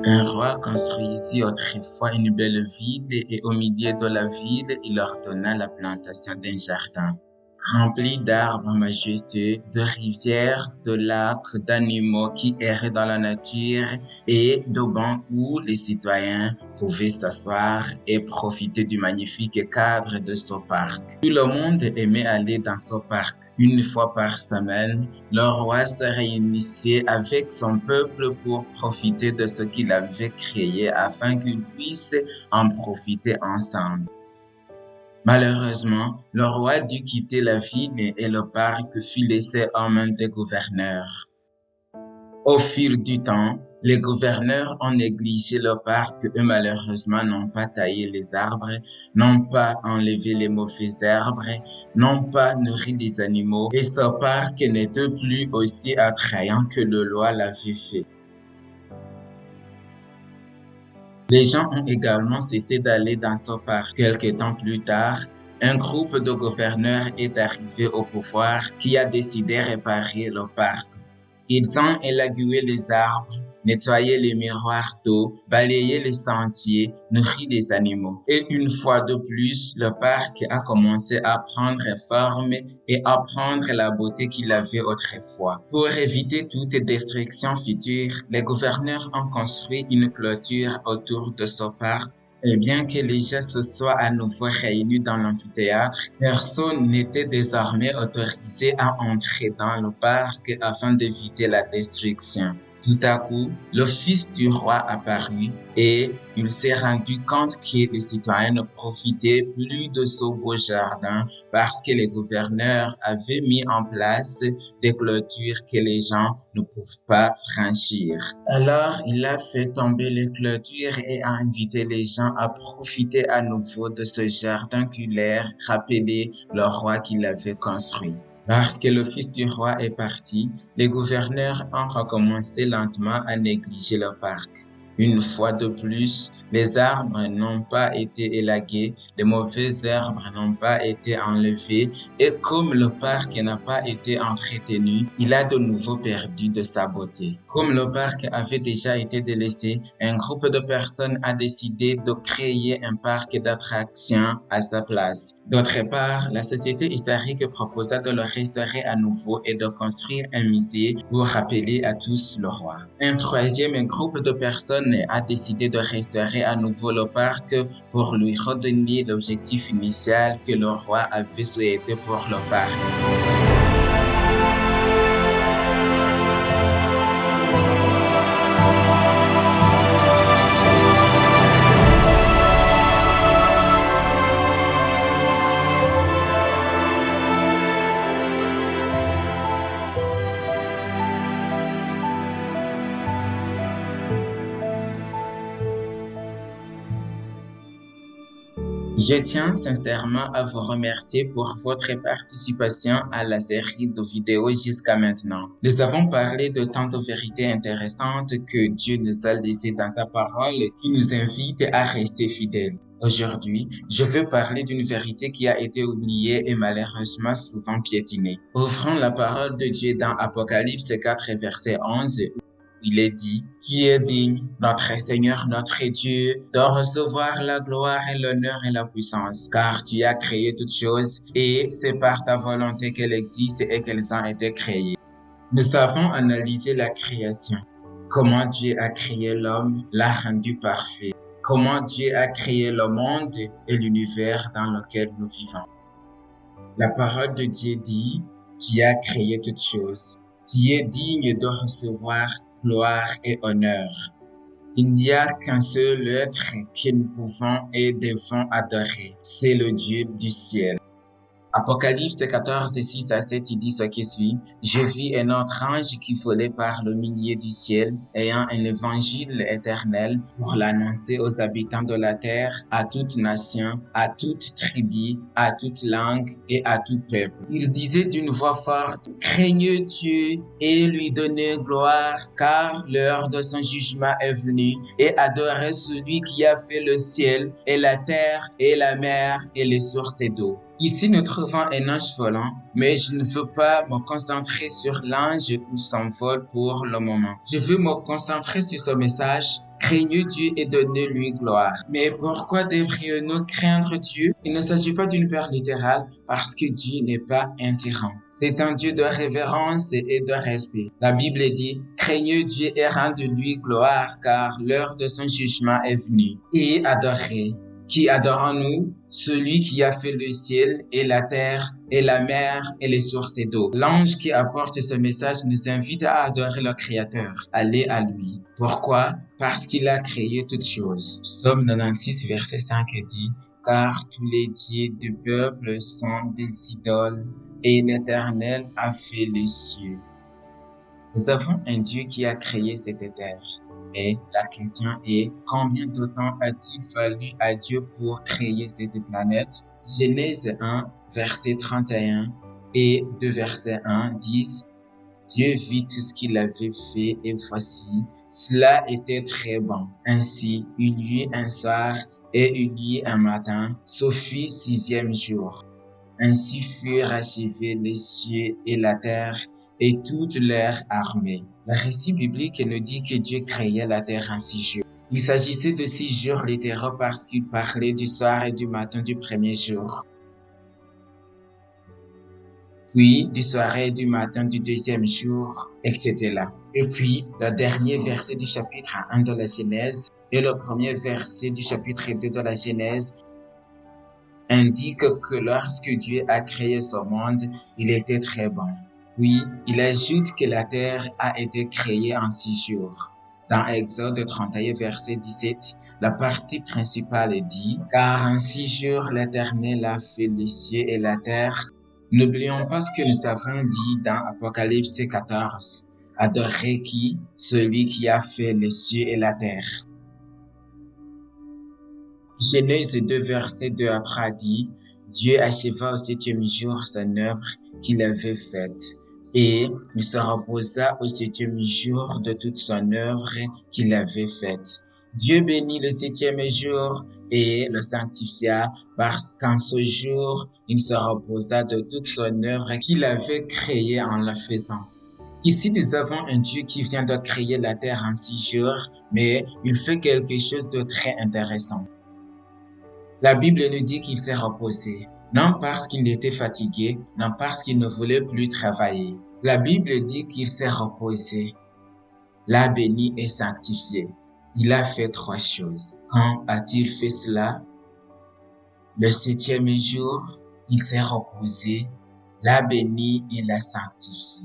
Un roi construisit autrefois une belle ville et au milieu de la ville, il ordonna la plantation d'un jardin rempli d'arbres majestueux, de rivières, de lacs, d'animaux qui erraient dans la nature et de bancs où les citoyens pouvaient s'asseoir et profiter du magnifique cadre de ce parc. Tout le monde aimait aller dans ce parc. Une fois par semaine, le roi se réunissait avec son peuple pour profiter de ce qu'il avait créé afin qu'ils puissent en profiter ensemble. Malheureusement, le roi dut quitter la ville et le parc fut laissé en main des gouverneurs. Au fil du temps, les gouverneurs ont négligé le parc et malheureusement n'ont pas taillé les arbres, n'ont pas enlevé les mauvais arbres, n'ont pas nourri les animaux et ce parc n'était plus aussi attrayant que le roi l'avait fait. Les gens ont également cessé d'aller dans ce parc. Quelque temps plus tard, un groupe de gouverneurs est arrivé au pouvoir qui a décidé de réparer le parc. Ils ont élagué les arbres, nettoyé les miroirs d'eau, balayé les sentiers, nourri les animaux. Et une fois de plus, le parc a commencé à prendre forme et à prendre la beauté qu'il avait autrefois. Pour éviter toute destruction future, les gouverneurs ont construit une clôture autour de ce parc. Et bien que les gens se soient à nouveau réunis dans l'amphithéâtre, personne n'était désormais autorisé à entrer dans le parc afin d'éviter la destruction. Tout à coup, le fils du roi apparut et il s'est rendu compte que les citoyens ne profitaient plus de ce beau jardin parce que les gouverneurs avaient mis en place des clôtures que les gens ne peuvent pas franchir. Alors, il a fait tomber les clôtures et a invité les gens à profiter à nouveau de ce jardin qui leur rappelait le roi qui l'avait construit. Lorsque le fils du roi est parti, les gouverneurs ont recommencé lentement à négliger le parc. Une fois de plus, les arbres n'ont pas été élagués, les mauvais arbres n'ont pas été enlevés et comme le parc n'a pas été entretenu, il a de nouveau perdu de sa beauté. Comme le parc avait déjà été délaissé, un groupe de personnes a décidé de créer un parc d'attractions à sa place. D'autre part, la société historique proposa de le restaurer à nouveau et de construire un musée pour rappeler à tous le roi. Un troisième groupe de personnes a décidé de restaurer à nouveau le parc pour lui redonner l'objectif initial que le roi avait souhaité pour le parc. Je tiens sincèrement à vous remercier pour votre participation à la série de vidéos jusqu'à maintenant. Nous avons parlé de tant de vérités intéressantes que Dieu nous a laissées dans sa parole qui nous invite à rester fidèles. Aujourd'hui, je veux parler d'une vérité qui a été oubliée et malheureusement souvent piétinée. Ouvrons la parole de Dieu dans Apocalypse 4, verset 11. Il est dit, qui est digne, notre Seigneur, notre Dieu, de recevoir la gloire et l'honneur et la puissance, car tu as créé toutes choses et c'est par ta volonté qu'elles existent et qu'elles ont été créées. Nous avons analysé la création. Comment Dieu a créé l'homme, l'a rendu parfait. Comment Dieu a créé le monde et l'univers dans lequel nous vivons. La parole de Dieu dit, tu as créé toutes choses. Tu es digne de recevoir gloire et honneur. Il n'y a qu'un seul être que nous pouvons et devons adorer. C'est le Dieu du ciel. Apocalypse 14, 6 à 7, il dit ce qui suit. Je vis un autre ange qui volait par le milieu du ciel, ayant un évangile éternel pour l'annoncer aux habitants de la terre, à toute nation, à toute tribu, à toute langue et à tout peuple. Il disait d'une voix forte, craignez Dieu et lui donnez gloire, car l'heure de son jugement est venue, et adorez celui qui a fait le ciel et la terre et la mer et les sources d'eau. Ici, nous trouvons un ange volant, mais je ne veux pas me concentrer sur l'ange ou son vol pour le moment. Je veux me concentrer sur ce message. Craignez Dieu et donnez-lui gloire. Mais pourquoi devrions-nous craindre Dieu? Il ne s'agit pas d'une peur littérale parce que Dieu n'est pas un tyran. C'est un Dieu de révérence et de respect. La Bible dit, craignez Dieu et rendez-lui gloire car l'heure de son jugement est venue. Et adorez. Qui adorons-nous? Celui qui a fait le ciel et la terre et la mer et les sources d'eau. L'ange qui apporte ce message nous invite à adorer le Créateur. Allez à lui. Pourquoi? Parce qu'il a créé toutes choses. Psaume 96, verset 5 dit, car tous les dieux du peuple sont des idoles et l'Éternel a fait les cieux. Nous avons un Dieu qui a créé cette terre. Et la question est, combien de temps a-t-il fallu à Dieu pour créer cette planète? Genèse 1, verset 31 et 2 verset 1 disent, Dieu vit tout ce qu'il avait fait et voici, cela était très bon. Ainsi, une nuit, un soir et une nuit, un matin, ce fut 6e jour. Ainsi furent achevés les cieux et la terre et toute leur armée. Le récit biblique nous dit que Dieu créait la terre en 6 jours. Il s'agissait de 6 jours littéraux parce qu'il parlait du soir et du matin du premier jour. Puis du soir et du matin du deuxième jour, etc. Et puis, le dernier verset du chapitre 1 de la Genèse et le premier verset du chapitre 2 de la Genèse indique que lorsque Dieu a créé ce monde, il était très bon. Puis, il ajoute que la terre a été créée en 6 jours. Dans Exode 31, verset 17, la partie principale dit, car en 6 jours l'Éternel a fait les cieux et la terre. N'oublions pas ce que nous avons dit dans Apocalypse 14. Adorez qui? Celui qui a fait les cieux et la terre. Genèse 2, verset 2 à 3 dit, Dieu acheva au 7e jour son œuvre qu'il avait faite, et il se reposa au 7e jour de toute son œuvre qu'il avait faite. Dieu bénit le 7e jour et le sanctifia parce qu'en ce jour, il se reposa de toute son œuvre qu'il avait créée en la faisant. Ici, nous avons un Dieu qui vient de créer la terre en 6 jours, mais il fait quelque chose de très intéressant. La Bible nous dit qu'il s'est reposé, non parce qu'il était fatigué, non parce qu'il ne voulait plus travailler. La Bible dit qu'il s'est reposé, l'a béni et sanctifié. Il a fait 3 choses. Quand a-t-il fait cela? Le 7e jour, il s'est reposé, l'a béni et l'a sanctifié.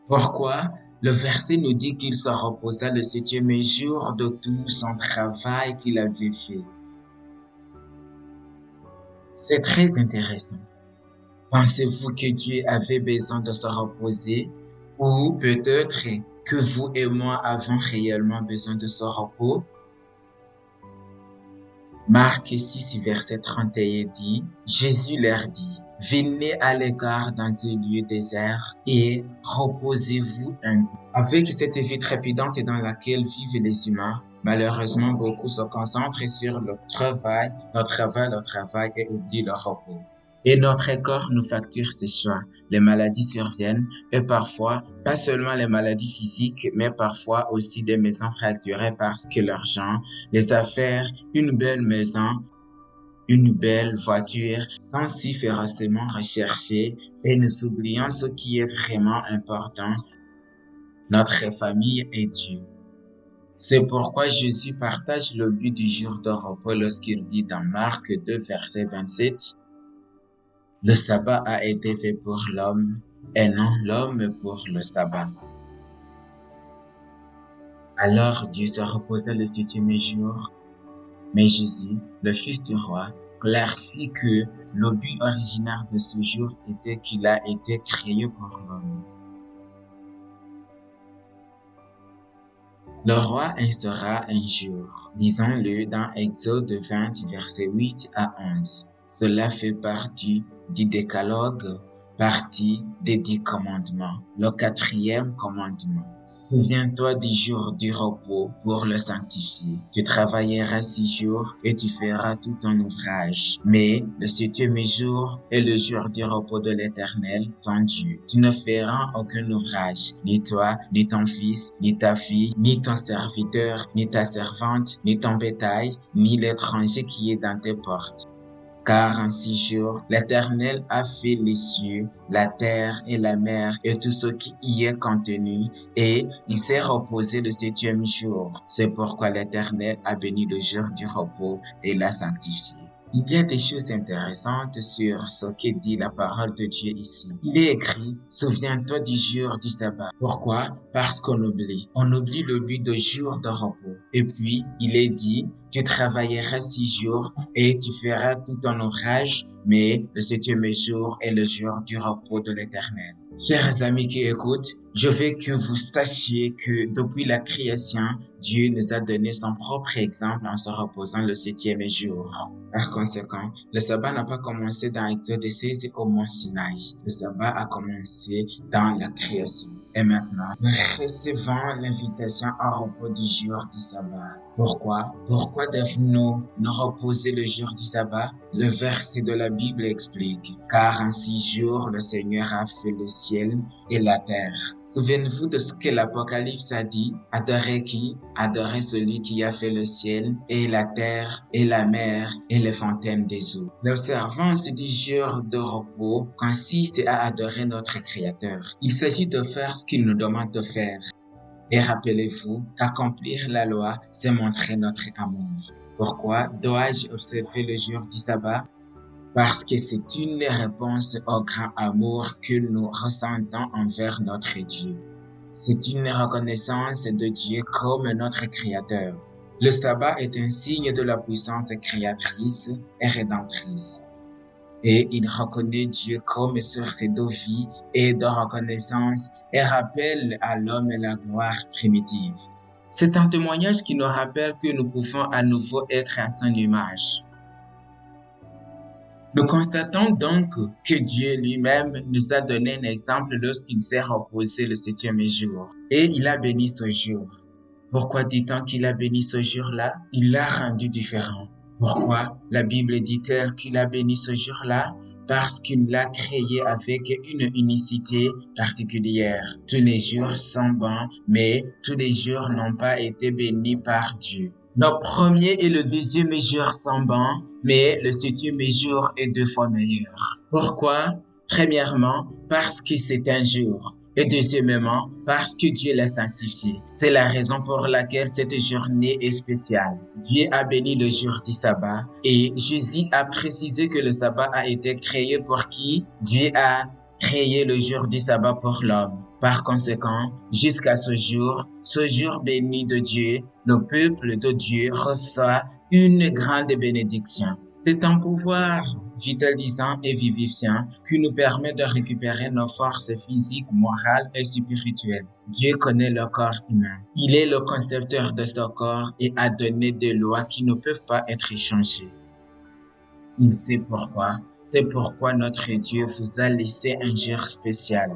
Pourquoi? Le verset nous dit qu'il se reposa le 7e jour de tout son travail qu'il avait fait. C'est très intéressant. Pensez-vous que Dieu avait besoin de se reposer? Ou peut-être que vous et moi avons réellement besoin de ce repos? Marc 6, verset 31 dit, Jésus leur dit, venez à l'écart dans un lieu désert et reposez-vous un peu. Avec cette vie trépidante dans laquelle vivent les humains, malheureusement, beaucoup se concentrent sur le travail et oublient le repos. Et notre corps nous facture ces choix. Les maladies surviennent et parfois, pas seulement les maladies physiques, mais parfois aussi des maisons fracturées parce que l'argent, les affaires, une belle maison, une belle voiture sont si férocement recherchées et nous oublions ce qui est vraiment important, notre famille et Dieu. C'est pourquoi Jésus partage le but du jour de repos lorsqu'il dit dans Marc 2, verset 27, le sabbat a été fait pour l'homme et non l'homme pour le sabbat. Alors Dieu se reposa le 7e jour, mais Jésus, le Fils du roi, clarifie que le but originaire de ce jour était qu'il a été créé pour l'homme. Le roi instaura un jour, disons-le dans Exode 20, verset 8 à 11. Cela fait partie du décalogue partie des 10 commandements. Le 4e commandement. Souviens-toi du jour du repos pour le sanctifier. Tu travailleras 6 jours et tu feras tout ton ouvrage. Mais le 7e jour est le jour du repos de l'Éternel, ton Dieu. Tu ne feras aucun ouvrage, ni toi, ni ton fils, ni ta fille, ni ton serviteur, ni ta servante, ni ton bétail, ni l'étranger qui est dans tes portes. Car en 6 jours, l'Éternel a fait les cieux, la terre et la mer et tout ce qui y est contenu, et il s'est reposé le 7e jour. C'est pourquoi l'Éternel a béni le jour du repos et l'a sanctifié. Il y a des choses intéressantes sur ce que dit la parole de Dieu ici. Il est écrit, souviens-toi du jour du sabbat. Pourquoi? Parce qu'on oublie. On oublie le but de jour de repos. Et puis, il est dit, tu travailleras 6 jours et tu feras tout ton ouvrage, mais le 7e jour est le jour du repos de l'Éternel. Chers amis qui écoutent, je veux que vous sachiez que depuis la création, Dieu nous a donné son propre exemple en se reposant le 7e jour. Par conséquent, le sabbat n'a pas commencé dans l'Exode 16 au mont Sinaï. Le sabbat a commencé dans la création. Et maintenant, nous recevons l'invitation au repos du jour du sabbat. Pourquoi? Pourquoi devons-nous nous reposer le jour du sabbat? Le verset de la Bible explique. Car en 6 jours, le Seigneur a fait le ciel et la terre. Souvenez-vous de ce que l'Apocalypse a dit. Adorez qui? Adorez celui qui a fait le ciel et la terre et la mer et les fontaines des eaux. L'observance du jour de repos consiste à adorer notre Créateur. Il s'agit de faire ce qu'il nous demande de faire. Et rappelez-vous qu'accomplir la loi, c'est montrer notre amour. Pourquoi dois-je observer le jour du sabbat? Parce que c'est une réponse au grand amour que nous ressentons envers notre Dieu. C'est une reconnaissance de Dieu comme notre Créateur. Le sabbat est un signe de la puissance créatrice et rédemptrice. Et il reconnaît Dieu comme source de vie et de reconnaissance et rappelle à l'homme la gloire primitive. C'est un témoignage qui nous rappelle que nous pouvons à nouveau être à son image. Nous constatons donc que Dieu lui-même nous a donné un exemple lorsqu'il s'est reposé le 7e jour. Et il a béni ce jour. Pourquoi dit-on qu'il a béni ce jour-là? Il l'a rendu différent. Pourquoi la Bible dit-elle qu'il a béni ce jour-là? Parce qu'il l'a créé avec une unicité particulière. Tous les jours sont bons, mais tous les jours n'ont pas été bénis par Dieu. Le premier et le 2e jour sont bons, mais le 7e jour est 2 fois meilleur. Pourquoi? Premièrement, parce que c'est un jour. Et deuxièmement, parce que Dieu l'a sanctifié. C'est la raison pour laquelle cette journée est spéciale. Dieu a béni le jour du sabbat et Jésus a précisé que le sabbat a été créé pour qui? Dieu a créé le jour du sabbat pour l'homme. Par conséquent, jusqu'à ce jour béni de Dieu, le peuple de Dieu reçoit une grande bénédiction. C'est un pouvoir vitalisant et vivifiant qui nous permet de récupérer nos forces physiques, morales et spirituelles. Dieu connaît le corps humain. Il est le concepteur de ce corps et a donné des lois qui ne peuvent pas être changées. Il sait pourquoi. C'est pourquoi notre Dieu vous a laissé un jour spécial.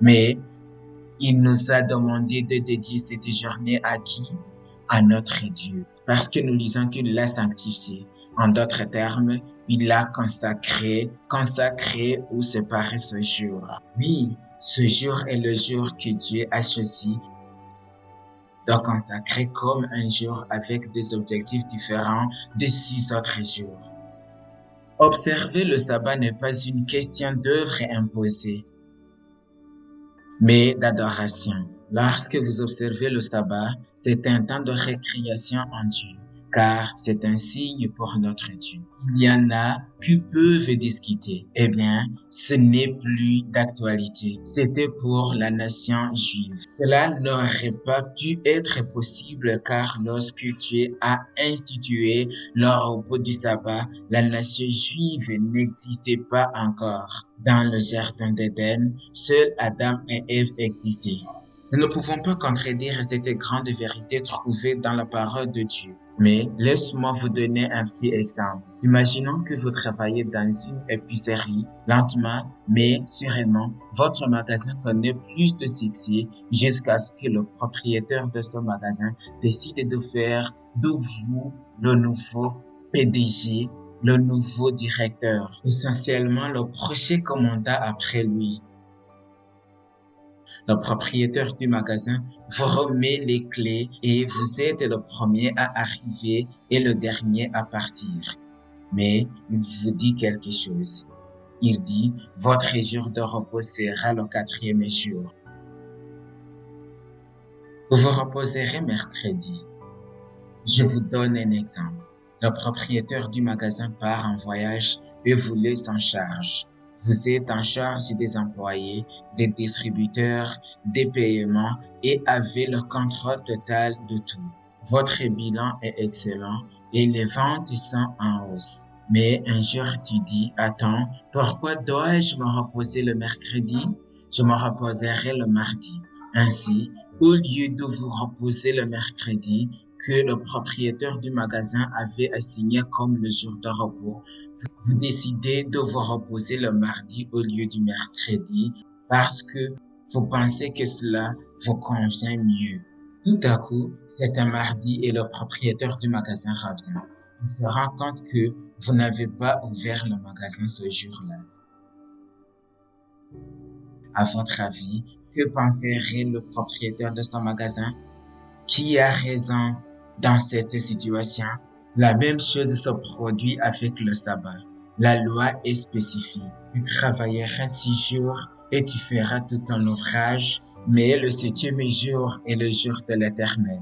Mais il nous a demandé de dédier cette journée à qui? À notre Dieu. Parce que nous lisons qu'il l'a sanctifié. En d'autres termes, il l'a consacré ou séparé ce jour. Oui, ce jour est le jour que Dieu a choisi de consacrer comme un jour avec des objectifs différents des 6 autres jours. Observer le sabbat n'est pas une question d'œuvre imposée, mais d'adoration. Lorsque vous observez le sabbat, c'est un temps de récréation en Dieu, car c'est un signe pour notre Dieu. Il y en a qui peuvent discuter. Eh bien, ce n'est plus d'actualité. C'était pour la nation juive. Cela n'aurait pas pu être possible car lorsque Dieu a institué le repos du sabbat, la nation juive n'existait pas encore. Dans le jardin d'Éden, seuls Adam et Ève existaient. Nous ne pouvons pas contredire cette grande vérité trouvée dans la parole de Dieu. Mais laisse-moi vous donner un petit exemple. Imaginons que vous travaillez dans une épicerie. Lentement, mais sûrement, votre magasin connaît plus de succès jusqu'à ce que le propriétaire de ce magasin décide de faire de vous le nouveau PDG, le nouveau directeur, essentiellement le prochain commandant après lui. Le propriétaire du magasin vous remet les clés et vous êtes le premier à arriver et le dernier à partir. Mais il vous dit quelque chose. Il dit, votre jour de repos sera le 4e jour. Vous vous reposerez mercredi. Je vous donne un exemple. Le propriétaire du magasin part en voyage et vous laisse en charge. Vous êtes en charge des employés, des distributeurs, des paiements et avez le contrôle total de tout. Votre bilan est excellent et les ventes sont en hausse. Mais un jour tu dis, attends, pourquoi dois-je me reposer le mercredi? Je me reposerai le mardi. Ainsi, au lieu de vous reposer le mercredi, que le propriétaire du magasin avait assigné comme le jour de repos, vous décidez de vous reposer le mardi au lieu du mercredi parce que vous pensez que cela vous convient mieux. Tout à coup, c'est un mardi et le propriétaire du magasin revient. Il se rend compte que vous n'avez pas ouvert le magasin ce jour-là. À votre avis, que penserait le propriétaire de son magasin? Qui a raison dans cette situation? La même chose se produit avec le sabbat. La loi est spécifique. Tu travailleras 6 jours et tu feras tout ton ouvrage, mais le 7e jour est le jour de l'Éternel.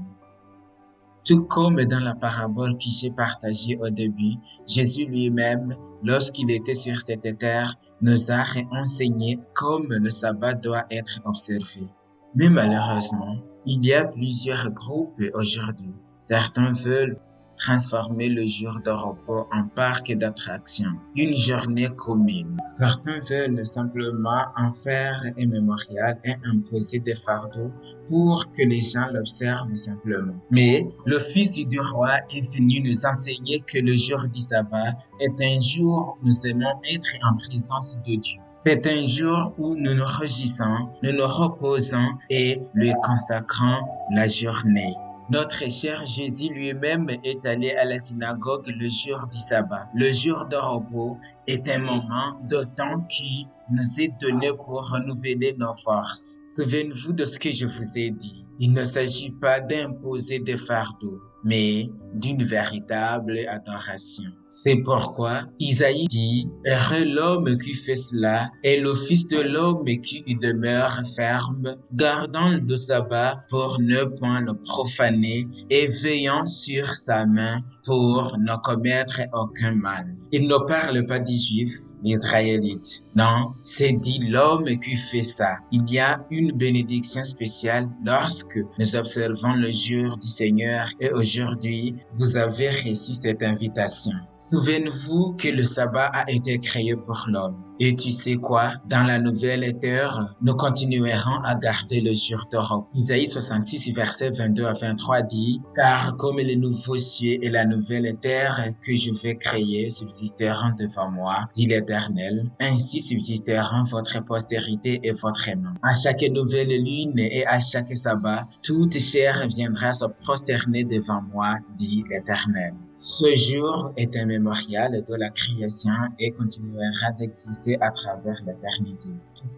Tout comme dans la parabole que j'ai partagée au début, Jésus lui-même, lorsqu'il était sur cette terre, nous a enseigné comme le sabbat doit être observé. Mais malheureusement, il y a plusieurs groupes aujourd'hui. Certains veulent transformer le jour de repos en parc d'attractions, une journée commune. Certains veulent simplement en faire un mémorial et imposer des fardeaux pour que les gens l'observent simplement. Mais le Fils du roi est venu nous enseigner que le jour du sabbat est un jour où nous aimons être en présence de Dieu. C'est un jour où nous nous réjouissons, nous nous reposons et lui consacrons la journée. Notre cher Jésus lui-même est allé à la synagogue le jour du sabbat. Le jour de repos est un moment de temps qui nous est donné pour renouveler nos forces. Souvenez-vous de ce que je vous ai dit. Il ne s'agit pas d'imposer des fardeaux, mais d'une véritable adoration. C'est pourquoi Isaïe dit, « Heureux l'homme qui fait cela, et le Fils de l'homme qui y demeure ferme, gardant le sabbat pour ne point le profaner, et veillant sur sa main pour ne commettre aucun mal. » Il ne parle pas des Juifs, des Israélites. Non, c'est dit l'homme qui fait ça. Il y a une bénédiction spéciale lorsque nous observons le jour du Seigneur et aujourd'hui, vous avez reçu cette invitation. Souvenez-vous que le sabbat a été créé pour l'homme. Et tu sais quoi? Dans la nouvelle terre, nous continuerons à garder le jour de repos. Isaïe 66, versets 22 à 23 dit, « Car comme les nouveaux cieux et la nouvelle terre que je vais créer subsisteront devant moi, dit l'Éternel, ainsi subsisteront votre postérité et votre nom. À chaque nouvelle lune et à chaque sabbat, toute chair viendra se prosterner devant moi, dit l'Éternel. » Ce jour est un mémorial de la création et continuera d'exister à travers l'éternité.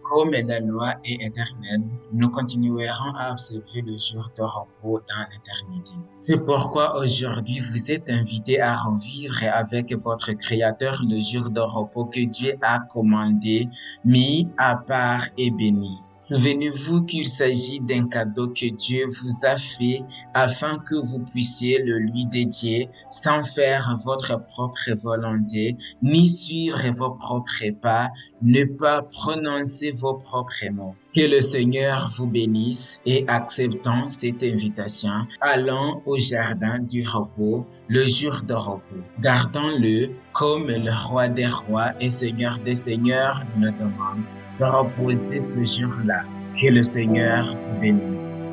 Comme la loi est éternelle, nous continuerons à observer le jour de repos dans l'éternité. C'est pourquoi aujourd'hui vous êtes invités à revivre avec votre Créateur le jour de repos que Dieu a commandé, mis à part et béni. Souvenez-vous qu'il s'agit d'un cadeau que Dieu vous a fait afin que vous puissiez le lui dédier sans faire votre propre volonté, ni suivre vos propres pas, ne pas prononcer vos propres mots. Que le Seigneur vous bénisse et acceptons cette invitation. Allons au jardin du repos, le jour de repos. Gardons-le comme le roi des rois et seigneur des seigneurs nous le demande. Se reposer ce jour-là. Que le Seigneur vous bénisse.